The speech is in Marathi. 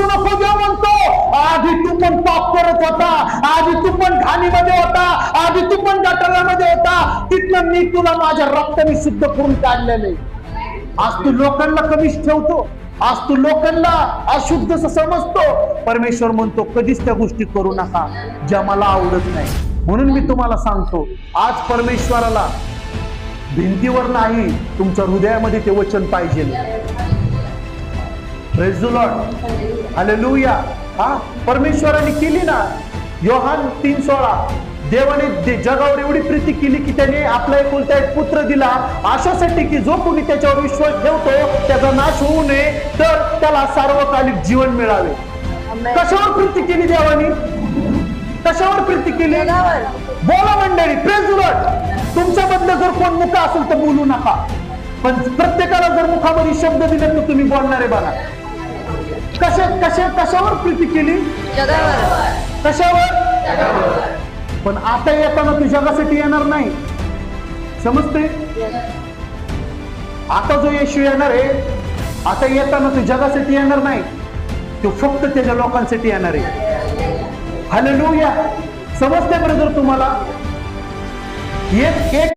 नको देव म्हणतो, आधी तू पण पाप करत होता, आधी तू पण घाणीमध्ये होता, आधी तू पण गटारामध्ये होता, तिथनं मी तुला माझ्या रक्ताने शुद्ध करून काढलेले. आज तू लोकांना कमीच ठेवतो, आज तू लोकांना अशुद्ध समजतो. परमेश्वर म्हणतो कधीच त्या गोष्टी करू नका ज्या मला आवडत नाही. म्हणून मी तुम्हाला सांगतो, आज परमेश्वराला भिंतीवर नाही, तुमच्या हृदयामध्ये ते वचन पाहिजे. Praise the Lord, hallelujah. हा, परमेश्वराने केली ना. योहान 3:16, देवाने जगावर एवढी प्रीती केली की त्याने आपला एकुलता एक पुत्र दिला, अशासाठी की जो कोणी त्याच्यावर विश्वास ठेवतो त्याचा नाश होऊ नये, तर त्याला सार्वकालिक जीवन मिळावे. कशावर प्रीती केली देवाने? कशावर प्रीती केली? बोला मंडळी, प्रेज द लॉर्ड. तुमच्याबद्दल जर कोण मुका असेल तर बोलू नका, पण प्रत्येकाला जर मुखामध्ये शब्द दिले तर तुम्ही बोलणारे बघा. कशावर प्रीती केली? कशावर? पण आता येताना तू जगासाठी येणार नाही, समजते? आता जो येशू येणार आहे, आता येताना तू जगासाठी येणार नाही, तो फक्त त्याच्या लोकांसाठी येणार आहे. हालेलुया. समजते ब्रदर तुम्हाला? एक